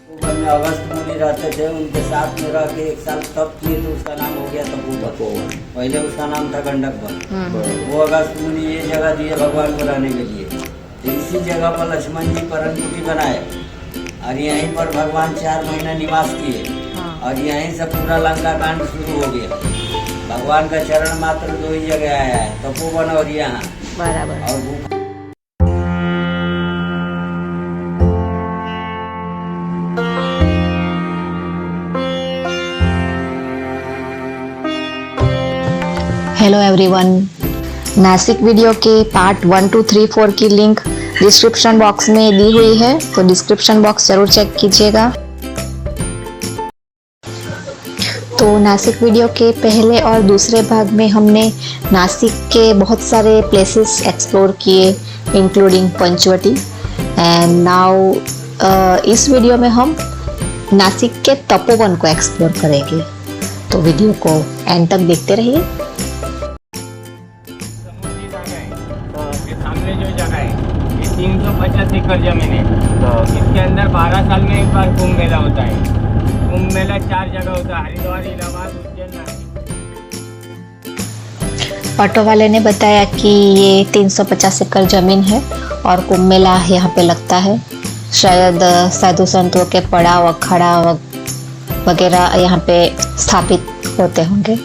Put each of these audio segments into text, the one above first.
तपोवन में अगस्त मुनि रहते थे, उनके साथ में रह के 1 साल तप किए तो उसका नाम हो गया तपोवन। पहले उसका नाम था गंडक वन। वो अगस्त मुनि ये जगह दिए भगवान को रहने के लिए। तो इसी जगह पर लक्ष्मण जी परनकुटी बनाए और यहीं पर भगवान 4 महीना निवास किए और यहीं से पूरा लंका कांड शुरू हो गया। भगवान का चरण मात्र 2 ही जगह आया है, तपोवन और यहाँ बराबर। और हेलो एवरीवन, नासिक वीडियो के पार्ट 1, 2, 3, 4 की लिंक डिस्क्रिप्शन बॉक्स में दी हुई है, तो डिस्क्रिप्शन बॉक्स जरूर चेक कीजिएगा। तो नासिक वीडियो के पहले और दूसरे भाग में हमने नासिक के बहुत सारे प्लेसेस एक्सप्लोर किए, इंक्लूडिंग पंचवटी। एंड नाउ इस वीडियो में हम नासिक के तपोवन को एक्सप्लोर करेंगे, तो वीडियो को एंड तक देखते रहिए। सामने जो जगह है ये 350 एकड़ जमीन है। इसके अंदर 12 साल में एक बार कुंभ मेला होता है। कुंभ मेला 4 जगह होता है, हरिद्वार, इलाहाबाद, उज्जैन, नासिक। ऑटो वाले ने बताया कि ये 350 एकड़ जमीन है और कुंभ मेला यहाँ पे लगता है। शायद साधु संतों के पड़ाव, अखाड़ा वगैरह यहाँ पे स्थापित होते होंगे।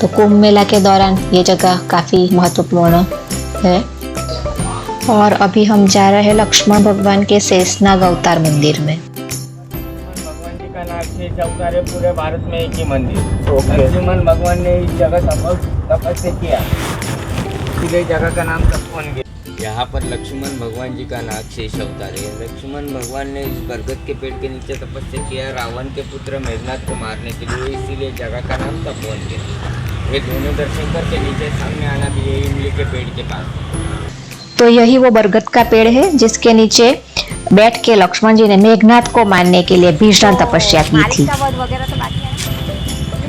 तो कुंभ मेला के दौरान ये जगह काफ़ी महत्वपूर्ण है। और अभी हम जा रहे हैं लक्ष्मण भगवान के शेषनाग अवतार मंदिर में। भगवान जी का नाम शेष अवतार है, पूरे भारत में एक ही मंदिर। लक्ष्मण भगवान ने इस जगह तपस्या किया, इसलिए जगह का नाम तपोवन गया। यहाँ पर लक्ष्मण भगवान जी का नाग शेष अवतार है। लक्ष्मण भगवान ने इस बरगद के पेड़ के नीचे तपस्या किया रावण के पुत्र मेघनाथ को मारने के लिए, इसीलिए जगह का नाम तपोवन गया। ये दोनों दर्शन करके नीचे सामने आना भी है इमली के पेड़ के पास। तो यही वो बरगद का पेड़ है जिसके नीचे बैठ के लक्ष्मण जी ने मेघनाथ को मारने के लिए भीषण तपस्या की थी। ये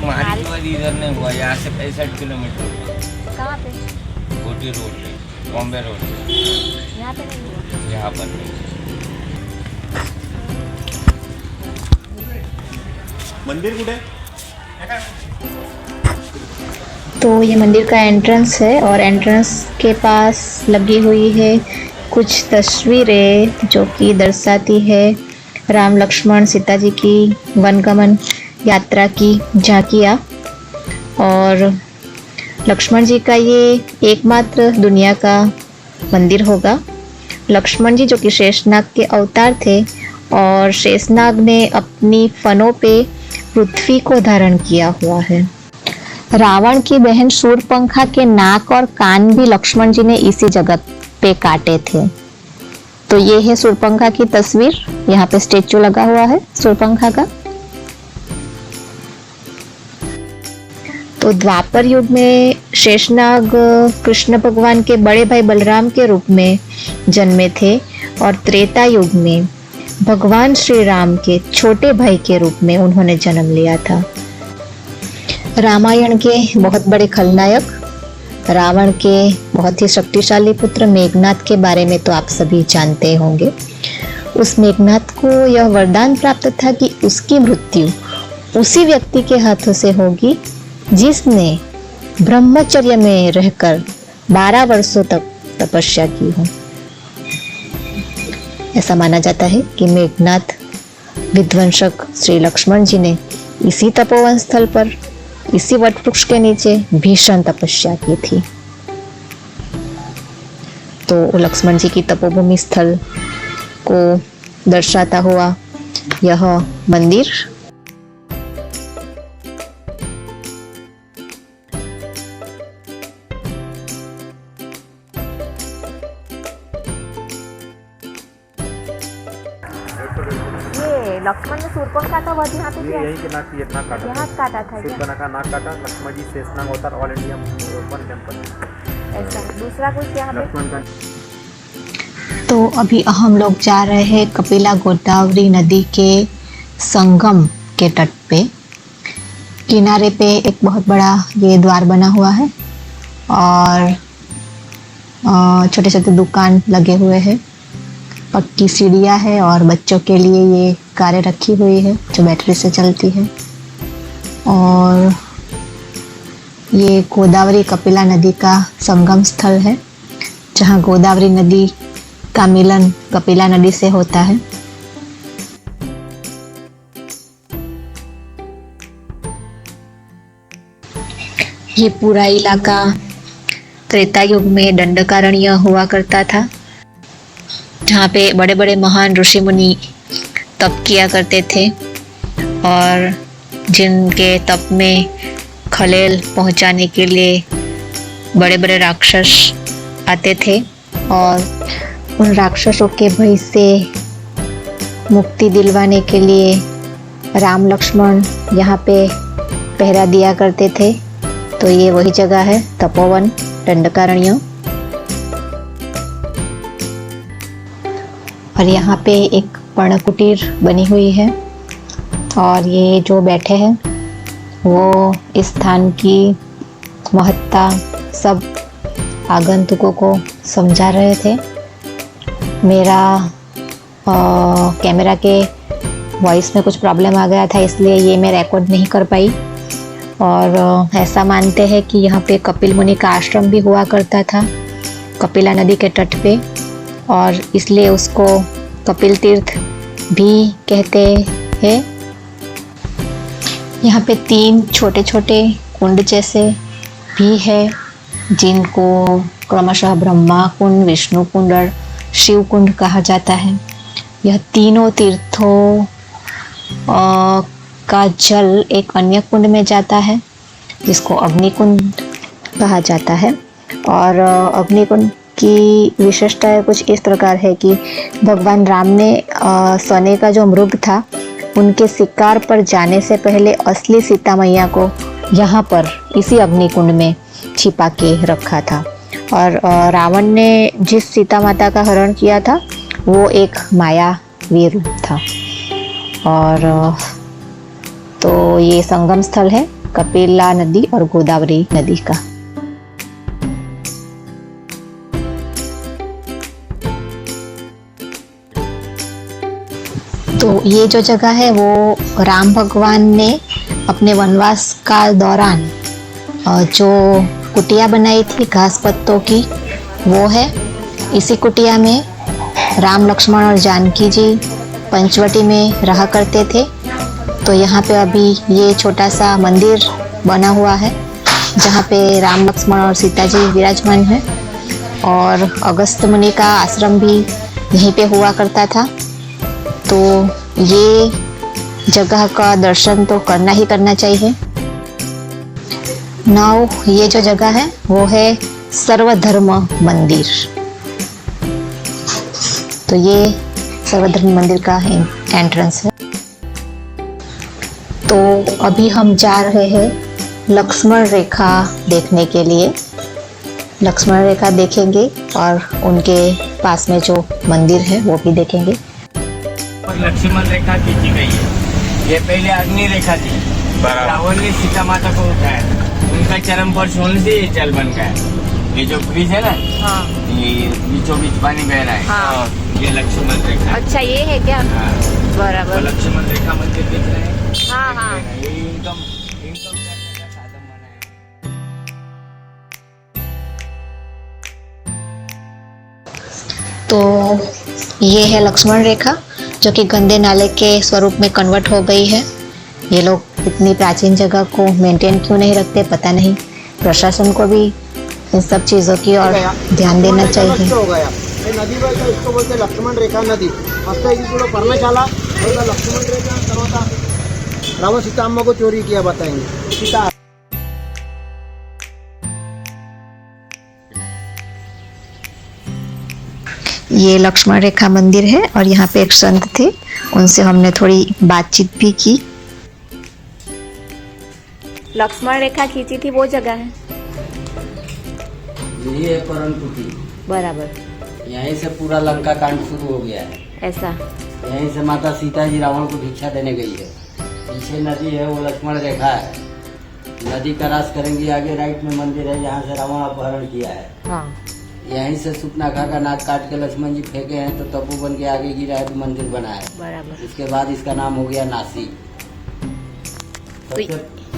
मारिक इधर नहीं हुआ, यहाँ से 65 किलोमीटर। कहाँ पे? गोटी रोड पे, बॉम्बे रोड पे। यहाँ पे नहीं। यहाँ पर नहीं। मंदिर कुठे? तो ये मंदिर का एंट्रेंस है और एंट्रेंस के पास लगी हुई है कुछ तस्वीरें जो कि दर्शाती है राम लक्ष्मण सीता जी की वनगमन यात्रा की झांकियाँ। और लक्ष्मण जी का ये एकमात्र दुनिया का मंदिर होगा। लक्ष्मण जी जो कि शेषनाग के अवतार थे और शेषनाग ने अपनी फनों पे पृथ्वी को धारण किया हुआ है। रावण की बहन शूरपंखा के नाक और कान भी लक्ष्मण जी ने इसी जगह पे काटे थे। तो ये है शूरपंखा की तस्वीर, यहाँ पे स्टेचू लगा हुआ है शूरपंखा का। तो द्वापर युग में शेषनाग कृष्ण भगवान के बड़े भाई बलराम के रूप में जन्मे थे और त्रेता युग में भगवान श्री राम के छोटे भाई के रूप में उन्होंने जन्म लिया था। रामायण के बहुत बड़े खलनायक रावण के बहुत ही शक्तिशाली पुत्र मेघनाथ के बारे में तो आप सभी जानते होंगे। उस मेघनाथ को यह वरदान प्राप्त था कि उसकी मृत्यु उसी व्यक्ति के हाथों से होगी जिसने ब्रह्मचर्य में रहकर 12 वर्षों तक तपस्या की हो। ऐसा माना जाता है कि मेघनाथ विध्वंसक श्री लक्ष्मण जी ने इसी तपोवन स्थल पर, इसी वट वृक्ष के नीचे भीषण तपस्या की थी। तो लक्ष्मण जी की तपोभूमि स्थल को दर्शाता हुआ यह मंदिर लक्ष्मण ने शूरपंखा का वध यहाँ पे किया। यही के नाक काटा, यहाँ काटा था क्या? शूरपंखा का नाक काटा। लक्ष्मण जी शेषनाग अवतार ऑल इंडिया वन टेम्पल। ऐसा दूसरा कुछ यहाँ पे? लक्ष्मण का। तो अभी हम लोग जा रहे हैं कपिला गोदावरी नदी के संगम के तट पे। किनारे पे एक बहुत बड़ा ये द्वार बना हुआ है और छोटे छोटे दुकान लगे हुए हैं। पक्की सीढ़ियाँ है और बच्चों के लिए ये कारें रखी हुई है जो बैटरी से चलती है। और ये गोदावरी कपिला नदी का संगम स्थल है जहाँ गोदावरी नदी का मिलन कपिला नदी से होता है। ये पूरा इलाका त्रेता युग में दंडकारण्य हुआ करता था, जहाँ पे बड़े बड़े महान ऋषि मुनि तप किया करते थे और जिनके तप में खलेल पहुँचाने के लिए बड़े बड़े राक्षस आते थे और उन राक्षसों के भय से मुक्ति दिलवाने के लिए राम लक्ष्मण यहाँ पे पहरा दिया करते थे। तो ये वही जगह है तपोवन दंडकारण्य। और यहाँ पे एक पर्णकुटीर बनी हुई है और ये जो बैठे हैं वो इस स्थान की महत्ता सब आगंतुकों को समझा रहे थे। मेरा कैमरा के वॉइस में कुछ प्रॉब्लम आ गया था, इसलिए ये मैं रिकॉर्ड नहीं कर पाई। और ऐसा मानते हैं कि यहाँ पे कपिल मुनि का आश्रम भी हुआ करता था कपिला नदी के तट पे, और इसलिए उसको कपिल तीर्थ भी कहते हैं। यहाँ पे 3 छोटे छोटे कुंड जैसे भी है जिनको क्रमशः ब्रह्मा कुंड, विष्णु कुंड और शिव कुंड कहा जाता है। यह तीनों तीर्थों का जल एक अन्य कुंड में जाता है जिसको अग्निकुंड कहा जाता है। और अग्निकुंड की विशेषता कुछ इस प्रकार है कि भगवान राम ने सोने का जो मृग था उनके शिकार पर जाने से पहले असली सीता मैया को यहाँ पर इसी अग्निकुंड में छिपा के रखा था। और रावण ने जिस सीता माता का हरण किया था वो एक मायावी रूप था। और तो ये संगम स्थल है कपिला नदी और गोदावरी नदी का। तो ये जो जगह है वो राम भगवान ने अपने वनवास काल दौरान जो कुटिया बनाई थी घास पत्तों की वो है। इसी कुटिया में राम लक्ष्मण और जानकी जी पंचवटी में रहा करते थे। तो यहाँ पे अभी ये छोटा सा मंदिर बना हुआ है जहाँ पे राम लक्ष्मण और सीता जी विराजमान हैं। और अगस्त मुनि का आश्रम भी यहीं पे हुआ करता था। तो ये जगह का दर्शन तो करना ही करना चाहिए। नाउ ये जो जगह है वो है सर्वधर्म मंदिर। तो ये सर्वधर्म मंदिर का एंट्रेंस है। तो अभी हम जा रहे हैं लक्ष्मण रेखा देखने के लिए। लक्ष्मण रेखा देखेंगे और उनके पास में जो मंदिर है वो भी देखेंगे। और लक्ष्मण रेखा खींची गई है। ये पहले अग्नि रेखा थी, रावण ने सीता माता को उठाया, उनका चरम पर होने से ये जल बन गया। ये जो ब्रिज है ना, हाँ। ये बीचों बीच पानी बह रहा है। हाँ। ये लक्ष्मण रेखा। अच्छा ये है क्या? हाँ। बराबर। लक्ष्मण रेखा मंदिर दिख रहे हैं। हाँ हाँ। ये इनकम करने का साधन बना है। तो ये है लक्ष्मण रेखा जो कि गंदे नाले के स्वरूप में कन्वर्ट हो गई है। ये लोग इतनी प्राचीन जगह को मेंटेन क्यों नहीं रखते पता नहीं। प्रशासन को भी इन सब चीज़ों की ओर ध्यान देना चाहिए। हो गया ये नदी बोलते इसको बोलते लक्ष्मण रेखा नदी मस्त इसको पर्णशाला और लक्ष्मण रेखा सर्वथा रावण सीता अम्मा को चोरी किया बताएंगे सीता। ये लक्ष्मण रेखा मंदिर है और यहाँ पे एक संत थे, उनसे हमने थोड़ी बातचीत भी की। लक्ष्मण रेखा खींची थी वो जगह है। यही है परमकुटी। बराबर। यहीं से पूरा लंका कांड शुरू हो गया है। ऐसा। यहीं से माता सीता जी रावण को भिक्षा देने गई है। पीछे नदी है वो लक्ष्मण रेखा है। नदी क्रॉस करेंगे आगे राइट में मंदिर है जहाँ से रावण अपहरण किया है। हाँ। यहीं से सुपनाखा का नाक काट के लक्ष्मण जी फेंके हैं तो तपोवन के आगे गिरा है तो मंदिर बना है। बराबर। इसके बाद इसका नाम हो गया नासिक।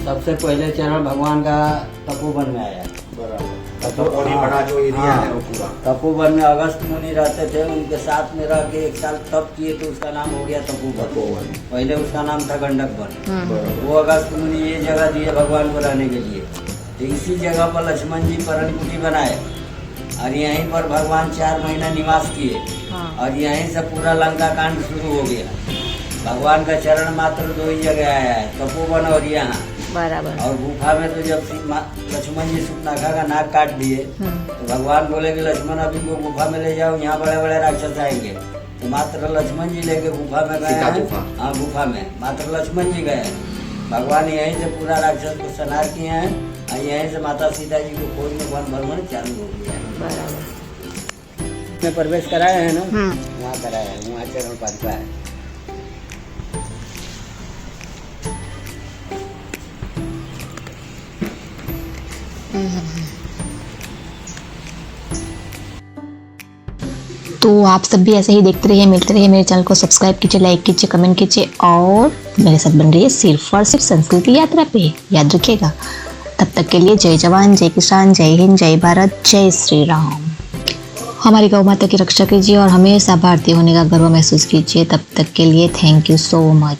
सबसे पहले चरण भगवान का तपोवन में आया। और ये बड़ा जो एरिया है वो पूरा तपोवन में अगस्त मुनि रहते थे, उनके साथ में रह के 1 साल तप किए तो उसका नाम हो गया तपोवन। पहले उसका नाम था गंडक वन। वो अगस्त मुनि ये जगह दिए भगवान को रहने के लिए। तो इसी जगह पर लक्ष्मण जी परणकुटी बनाए और यहीं पर भगवान 4 महीना निवास किए। और यहीं से पूरा लंका कांड शुरू हो गया। भगवान का चरण मात्र 2 ही जगह आया है, तपोवन और यहाँ। बराबर। और गुफा में तो जब लक्ष्मण जी सुपनाखा का नाक काट दिए तो भगवान बोले कि लक्ष्मण अभी को गुफा में ले जाओ, यहाँ बड़े बड़े राक्षस आएंगे। तो मात्र लक्ष्मण जी लेके गुफा में गए हैं। हाँ, गुफा में मात्र लक्ष्मण जी गए हैं। भगवान यहीं से पूरा राक्षस को संहार किए हैं और यहीं से माता सीता जी को खोज में वन भ्रमण चालू हो गया है। बराबर। में प्रवेश कराए हैं ना, वहाँ कराया है, वहाँ चरण पादुका है। तो आप सब भी ऐसे ही देखते रहिए, मिलते रहिए। मेरे चैनल को सब्सक्राइब कीजिए, लाइक कीजिए, कमेंट कीजिए और मेरे साथ बन रही है सिर्फ और सिर्फ संस्कृति यात्रा पे। याद रखिएगा। तब तक के लिए जय जवान, जय किसान, जय हिंद, जय भारत, जय श्री राम। हमारी गौ माता की रक्षा कीजिए और हमेशा भारतीय होने का गर्व महसूस कीजिए। तब तक के लिए थैंक यू सो मच।